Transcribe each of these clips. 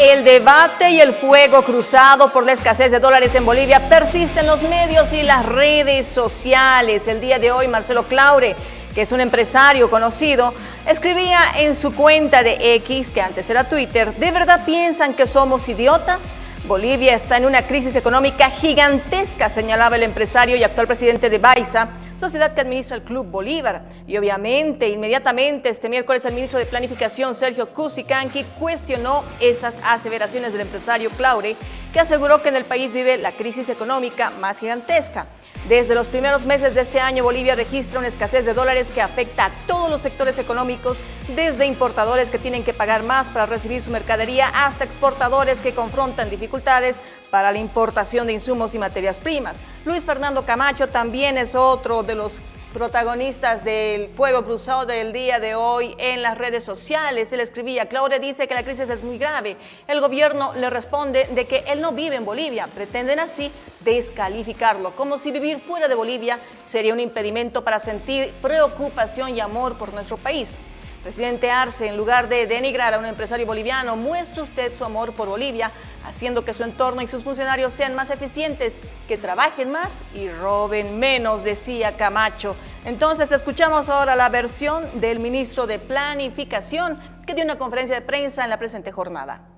El debate y el fuego cruzado por la escasez de dólares en Bolivia persiste en los medios y las redes sociales. El día de hoy, Marcelo Claure, que es un empresario conocido, escribía en su cuenta de X, que antes era Twitter: ¿de verdad piensan que somos idiotas? Bolivia está en una crisis económica gigantesca, señalaba el empresario y actual presidente de Baiza, sociedad que administra el Club Bolívar. Y obviamente, inmediatamente, este miércoles, el ministro de Planificación, Sergio Cusicanqui, cuestionó estas aseveraciones del empresario Claure, que aseguró que en el país vive la crisis económica más gigantesca. Desde los primeros meses de este año, Bolivia registra una escasez de dólares que afecta a todos los sectores económicos, desde importadores que tienen que pagar más para recibir su mercadería hasta exportadores que confrontan dificultades para la importación de insumos y materias primas. Luis Fernando Camacho también es otro de los protagonistas del fuego cruzado del día de hoy en las redes sociales. Él escribía: Claure dice que la crisis es muy grave. El gobierno le responde de que él no vive en Bolivia. Pretenden así descalificarlo, como si vivir fuera de Bolivia sería un impedimento para sentir preocupación y amor por nuestro país. Presidente Arce, en lugar de denigrar a un empresario boliviano, muestre usted su amor por Bolivia, haciendo que su entorno y sus funcionarios sean más eficientes, que trabajen más y roben menos, decía Camacho. Entonces, escuchamos ahora la versión del ministro de Planificación, que dio una conferencia de prensa en la presente jornada.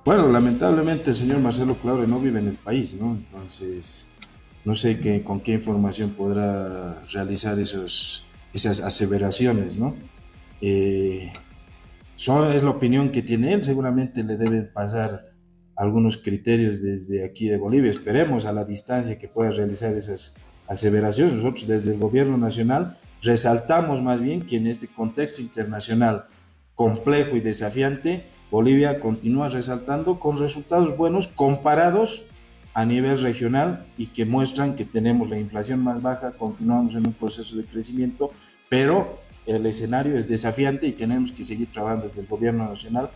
Bueno, lamentablemente el señor Marcelo Claure no vive en el país, ¿no? Entonces, no sé con qué información podrá realizar esas aseveraciones, ¿no? Es la opinión que tiene él. Seguramente le deben pasar algunos criterios desde aquí de Bolivia. Esperemos a la distancia que pueda realizar esas aseveraciones. Nosotros desde el gobierno nacional resaltamos más bien que en este contexto internacional complejo y desafiante, Bolivia continúa resaltando con resultados buenos comparados a nivel regional y que muestran que tenemos la inflación más baja, continuamos en un proceso de crecimiento, pero el escenario es desafiante y tenemos que seguir trabajando desde el gobierno nacional.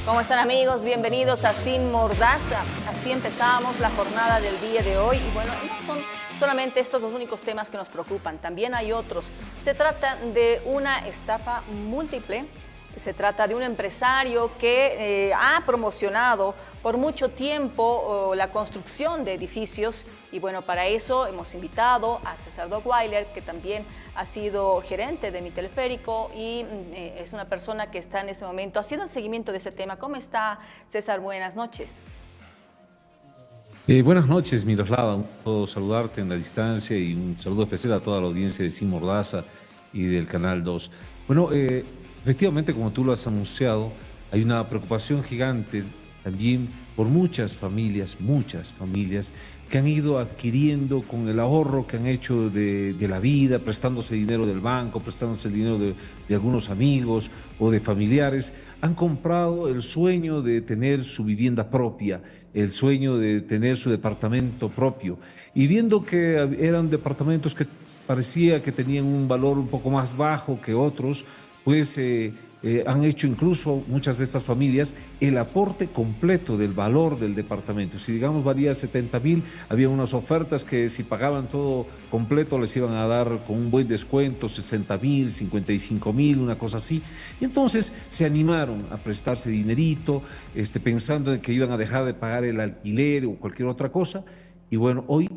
¿Cómo están, amigos? Bienvenidos a Sin Mordaza. Así empezamos la jornada del día de hoy. Y bueno, no son solamente estos los únicos temas que nos preocupan, también hay otros. Se trata de una estafa múltiple. Se trata de un empresario que ha promocionado por mucho tiempo la construcción de edificios, y bueno, para eso hemos invitado a César Dockweiler, que también ha sido gerente de Mi Teleférico y es una persona que está en este momento haciendo el seguimiento de ese tema. ¿Cómo está, César? Buenas noches. Buenas noches, Miroslava. Un gusto saludarte en la distancia y un saludo especial a toda la audiencia de Sin Mordaza y del Canal 2. Bueno, efectivamente, como tú lo has anunciado, hay una preocupación gigante también por muchas familias que han ido adquiriendo con el ahorro que han hecho de la vida, prestándose dinero del banco, prestándose el dinero de algunos amigos o de familiares, han comprado el sueño de tener su vivienda propia, el sueño de tener su departamento propio. Y viendo que eran departamentos que parecía que tenían un valor un poco más bajo que otros, pues han hecho incluso muchas de estas familias el aporte completo del valor del departamento. Si digamos valía 70.000, había unas ofertas que si pagaban todo completo les iban a dar con un buen descuento 60.000, 55.000, una cosa así. Y entonces se animaron a prestarse dinerito, pensando en que iban a dejar de pagar el alquiler o cualquier otra cosa. Y bueno, hoy,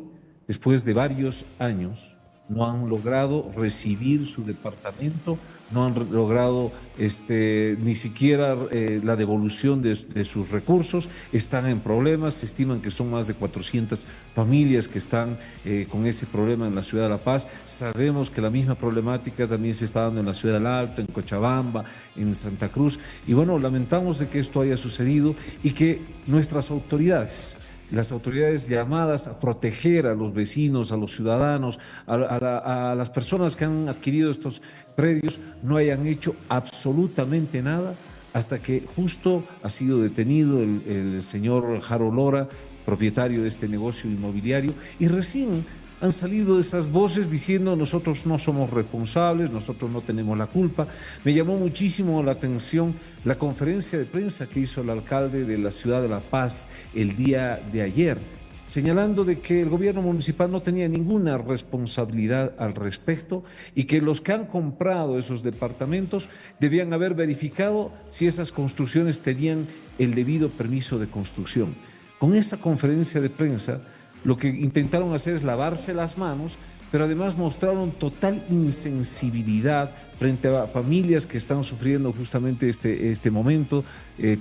después de varios años, no han logrado recibir su departamento, no han logrado ni siquiera la devolución de sus recursos, están en problemas. Se estiman que son más de 400 familias que están con ese problema en la ciudad de La Paz. Sabemos que la misma problemática también se está dando en la ciudad del Alto, en Cochabamba, en Santa Cruz. Y bueno, lamentamos de que esto haya sucedido y que nuestras autoridades, las autoridades llamadas a proteger a los vecinos, a los ciudadanos, a las personas que han adquirido estos predios, no hayan hecho absolutamente nada hasta que justo ha sido detenido el señor Jaro Lora, propietario de este negocio inmobiliario, y recién han salido esas voces diciendo: nosotros no somos responsables, nosotros no tenemos la culpa. Me llamó muchísimo la atención la conferencia de prensa que hizo el alcalde de la ciudad de La Paz el día de ayer, señalando de que el gobierno municipal no tenía ninguna responsabilidad al respecto y que los que han comprado esos departamentos debían haber verificado si esas construcciones tenían el debido permiso de construcción. Con esa conferencia de prensa, lo que intentaron hacer es lavarse las manos, pero además mostraron total insensibilidad frente a familias que están sufriendo justamente este momento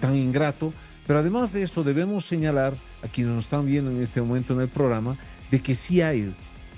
tan ingrato. Pero además de eso, debemos señalar a quienes nos están viendo en este momento en el programa de que sí hay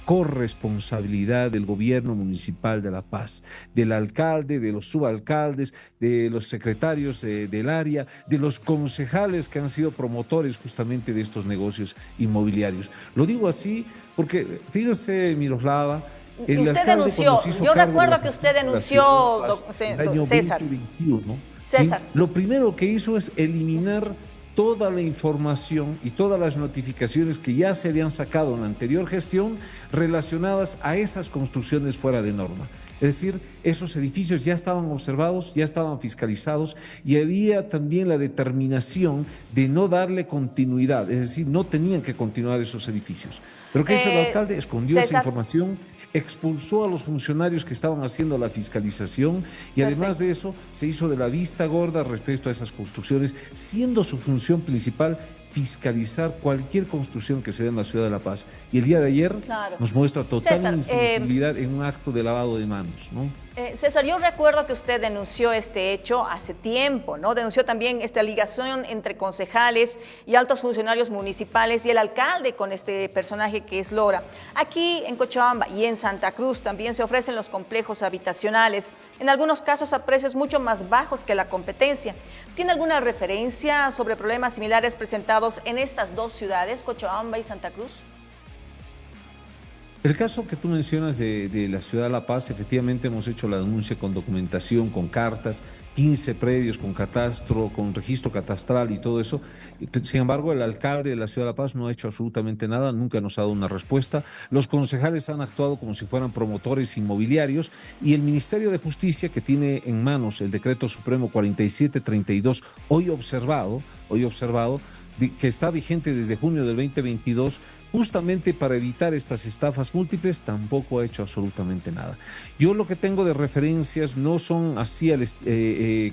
corresponsabilidad del gobierno municipal de La Paz, del alcalde, de los subalcaldes, de los secretarios del área, de los concejales que han sido promotores justamente de estos negocios inmobiliarios. Lo digo así porque, fíjese, Miroslava, el usted alcalde denunció, yo recuerdo que usted denunció, el año César. 2021, César. ¿sí? Lo primero que hizo es eliminar toda la información y todas las notificaciones que ya se habían sacado en la anterior gestión relacionadas a esas construcciones fuera de norma. Es decir, esos edificios ya estaban observados, ya estaban fiscalizados y había también la determinación de no darle continuidad, es decir, no tenían que continuar esos edificios. Pero ¿qué hizo el alcalde? Escondió esa información, expulsó a los funcionarios que estaban haciendo la fiscalización y además de eso se hizo de la vista gorda respecto a esas construcciones, siendo su función principal fiscalizar cualquier construcción que se dé en la ciudad de La Paz. Y el día de ayer nos muestra total insensibilidad en un acto de lavado de manos, ¿no? César, yo recuerdo que usted denunció este hecho hace tiempo, ¿no? Denunció también esta ligación entre concejales y altos funcionarios municipales y el alcalde con este personaje que es Lora. Aquí en Cochabamba y en Santa Cruz también se ofrecen los complejos habitacionales, en algunos casos a precios mucho más bajos que la competencia. ¿Tiene alguna referencia sobre problemas similares presentados en estas dos ciudades, Cochabamba y Santa Cruz? El caso que tú mencionas de la ciudad de La Paz, efectivamente hemos hecho la denuncia con documentación, con cartas, 15 predios, con catastro, con registro catastral y todo eso. Sin embargo, el alcalde de la ciudad de La Paz no ha hecho absolutamente nada, nunca nos ha dado una respuesta. Los concejales han actuado como si fueran promotores inmobiliarios y el Ministerio de Justicia, que tiene en manos el Decreto Supremo 4732, hoy observado, que está vigente desde junio del 2022, justamente para evitar estas estafas múltiples, tampoco ha hecho absolutamente nada. Yo lo que tengo de referencias no son así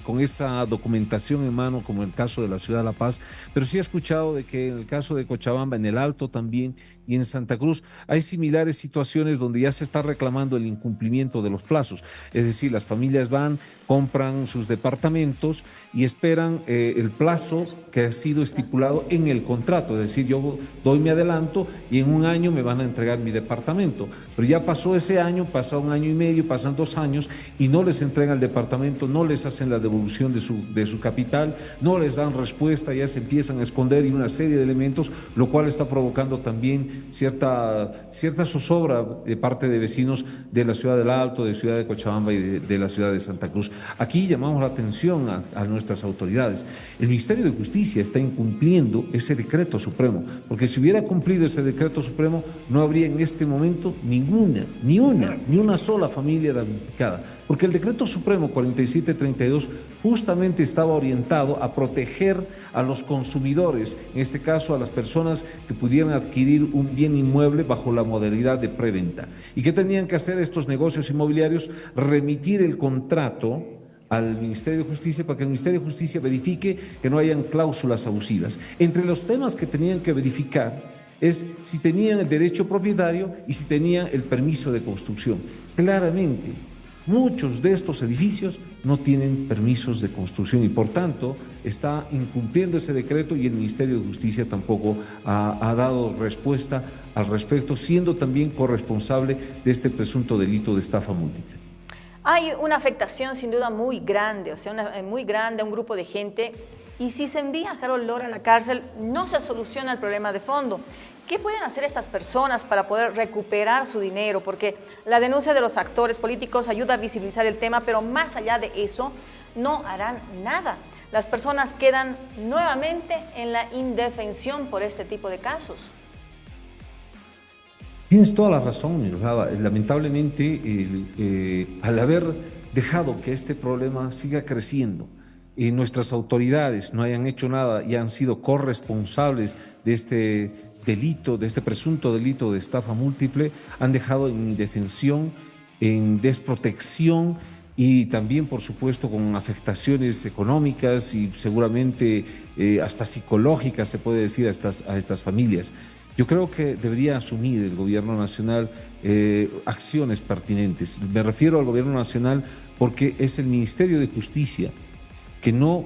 con esa documentación en mano como el caso de la ciudad de La Paz, pero sí he escuchado de que en el caso de Cochabamba, en el Alto también, y en Santa Cruz hay similares situaciones donde ya se está reclamando el incumplimiento de los plazos. Es decir, las familias van, compran sus departamentos y esperan el plazo que ha sido estipulado en el contrato. Es decir, yo doy mi adelanto y en un año me van a entregar mi departamento. Pero ya pasó ese año, pasa un año y medio, pasan 2 años y no les entregan el departamento, no les hacen la devolución de su capital, no les dan respuesta, ya se empiezan a esconder y una serie de elementos, lo cual está provocando también cierta zozobra de parte de vecinos de la ciudad del Alto, de Ciudad de Cochabamba y de la ciudad de Santa Cruz. Aquí llamamos la atención a nuestras autoridades. El Ministerio de Justicia está incumpliendo ese decreto supremo, porque si hubiera cumplido ese decreto supremo, no habría en este momento ni una sola familia damnificada, porque el decreto supremo 4732 justamente estaba orientado a proteger a los consumidores, en este caso a las personas que pudieran adquirir un bien inmueble bajo la modalidad de preventa. ¿Y qué tenían que hacer estos negocios inmobiliarios? Remitir el contrato al Ministerio de Justicia para que el Ministerio de Justicia verifique que no hayan cláusulas abusivas. Entre los temas que tenían que verificar es si tenían el derecho propietario y si tenían el permiso de construcción. Claramente, muchos de estos edificios no tienen permisos de construcción y por tanto está incumpliendo ese decreto y el Ministerio de Justicia tampoco ha dado respuesta al respecto, siendo también corresponsable de este presunto delito de estafa múltiple. Hay una afectación sin duda muy grande, muy grande a un grupo de gente, y si se envía a Harold Lora a la cárcel no se soluciona el problema de fondo. ¿Qué pueden hacer estas personas para poder recuperar su dinero? Porque la denuncia de los actores políticos ayuda a visibilizar el tema, pero más allá de eso, no harán nada. Las personas quedan nuevamente en la indefensión por este tipo de casos. Tienes toda la razón, Miroslava. Lamentablemente, al haber dejado que este problema siga creciendo, nuestras autoridades no hayan hecho nada y han sido corresponsables de delito, de este presunto delito de estafa múltiple, han dejado en indefensión, en desprotección y también, por supuesto, con afectaciones económicas y seguramente hasta psicológicas, se puede decir, a estas familias. Yo creo que debería asumir el gobierno nacional acciones pertinentes. Me refiero al gobierno nacional porque es el Ministerio de Justicia que no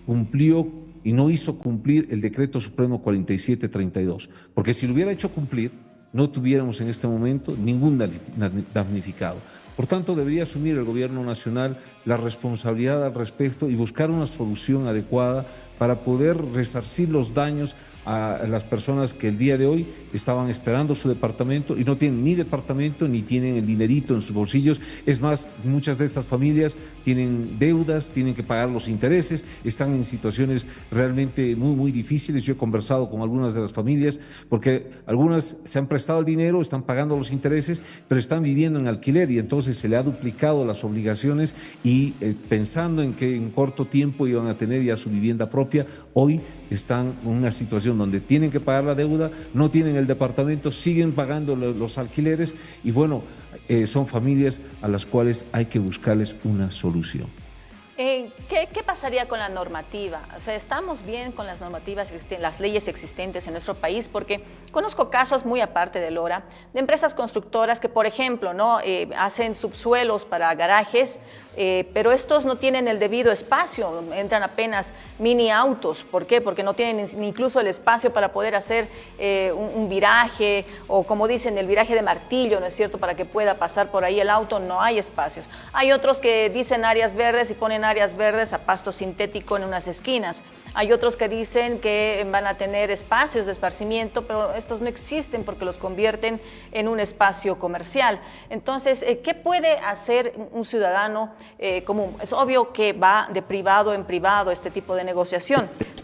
cumplió y no hizo cumplir el Decreto Supremo 4732, porque si lo hubiera hecho cumplir, no tuviéramos en este momento ningún damnificado. Por tanto, debería asumir el gobierno nacional la responsabilidad al respecto y buscar una solución adecuada para poder resarcir los daños a las personas que el día de hoy estaban esperando su departamento y no tienen ni departamento ni tienen el dinerito en sus bolsillos. Es más, muchas de estas familias tienen deudas, tienen que pagar los intereses, están en situaciones realmente muy difíciles. Yo he conversado con algunas de las familias porque algunas se han prestado el dinero, están pagando los intereses, pero están viviendo en alquiler y entonces se le ha duplicado las obligaciones y pensando en que en corto tiempo iban a tener ya su vivienda propia, hoy están en una situación donde tienen que pagar la deuda, no tienen el departamento, siguen pagando los alquileres y bueno, son familias a las cuales hay que buscarles una solución. ¿Qué pasaría con la normativa? O sea, ¿estamos bien con las normativas, las leyes existentes en nuestro país? Porque conozco casos muy aparte de Lora, de empresas constructoras que, por ejemplo, ¿no? Hacen subsuelos para garajes, pero estos no tienen el debido espacio, entran apenas mini autos. ¿Por qué? Porque no tienen ni incluso el espacio para poder hacer un viraje, o como dicen, el viraje de martillo, ¿no es cierto?, para que pueda pasar por ahí el auto, no hay espacios. Hay otros que dicen áreas verdes y ponen áreas verdes a pasto sintético en unas esquinas. Hay otros que dicen que van a tener espacios de esparcimiento, pero estos no existen porque los convierten en un espacio comercial. Entonces, ¿qué puede hacer un ciudadano común? Es obvio que va de privado en privado este tipo de negociación,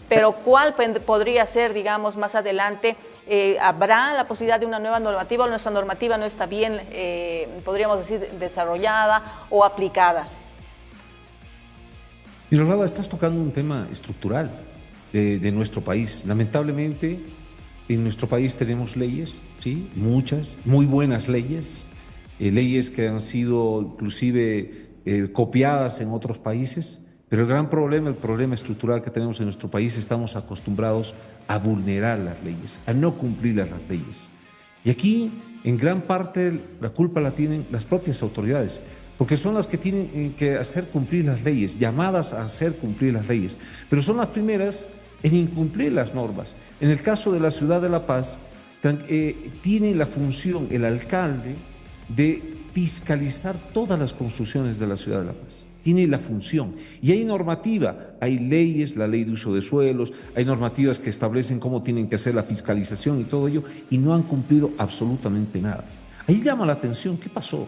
pero ¿cuál podría ser, digamos, más adelante? ¿Habrá la posibilidad de una nueva normativa o nuestra normativa no está bien, podríamos decir, desarrollada o aplicada? Mira, Raba, estás tocando un tema estructural de nuestro país. Lamentablemente, en nuestro país tenemos leyes, ¿sí? Muchas, muy buenas leyes, leyes que han sido inclusive copiadas en otros países, pero el gran problema, el problema estructural que tenemos en nuestro país, estamos acostumbrados a vulnerar las leyes, a no cumplir las leyes. Y aquí, en gran parte, la culpa la tienen las propias autoridades, porque son las que tienen que hacer cumplir las leyes, llamadas a hacer cumplir las leyes, pero son las primeras en incumplir las normas. En el caso de la ciudad de La Paz, tiene la función el alcalde de fiscalizar todas las construcciones de la ciudad de La Paz. Tiene la función. Y hay normativa, hay leyes, la ley de uso de suelos, hay normativas que establecen cómo tienen que hacer la fiscalización y todo ello, y no han cumplido absolutamente nada. Ahí llama la atención, ¿qué pasó?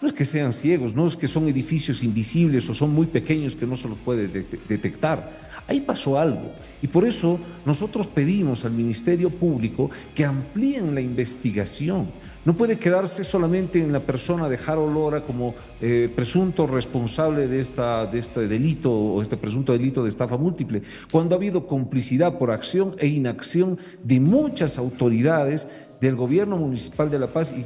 No es que sean ciegos, no es que son edificios invisibles o son muy pequeños que no se los puede detectar. Ahí pasó algo y por eso nosotros pedimos al Ministerio Público que amplíen la investigación. No puede quedarse solamente en la persona de Harold Lora como presunto responsable de este delito o este presunto delito de estafa múltiple, cuando ha habido complicidad por acción e inacción de muchas autoridades del gobierno municipal de La Paz y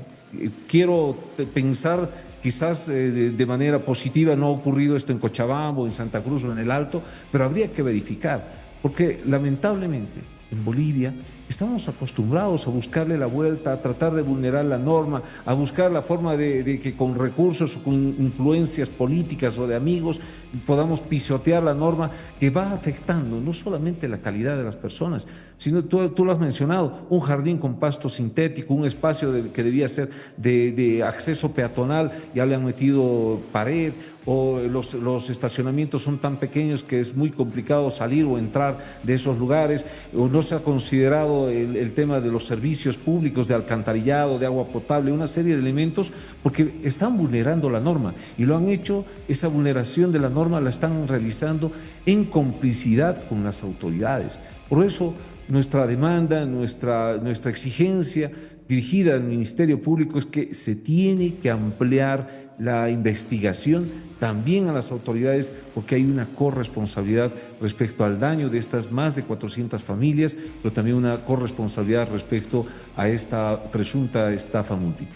quiero pensar quizás de manera positiva no ha ocurrido esto en Cochabamba o en Santa Cruz o en el Alto, pero habría que verificar, porque lamentablemente en Bolivia estamos acostumbrados a buscarle la vuelta, a tratar de vulnerar la norma, a buscar la forma de que con recursos o con influencias políticas o de amigos podamos pisotear la norma que va afectando no solamente la calidad de las personas, sino tú lo has mencionado, un jardín con pasto sintético, un espacio que debía ser de acceso peatonal, ya le han metido pared, o los estacionamientos son tan pequeños que es muy complicado salir o entrar de esos lugares, o no se ha considerado el tema de los servicios públicos de alcantarillado, de agua potable, una serie de elementos, porque están vulnerando la norma y lo han hecho, esa vulneración de la norma la están realizando en complicidad con las autoridades. Por eso nuestra demanda, nuestra exigencia dirigida al Ministerio Público es que se tiene que ampliar la investigación también a las autoridades, porque hay una corresponsabilidad respecto al daño de estas más de 400 familias, pero también una corresponsabilidad respecto a esta presunta estafa múltiple.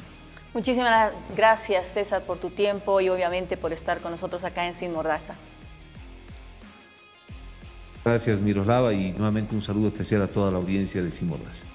Muchísimas gracias, César, por tu tiempo y obviamente por estar con nosotros acá en Sin Mordaza. Gracias, Miroslava, y nuevamente un saludo especial a toda la audiencia de Sin Mordaza.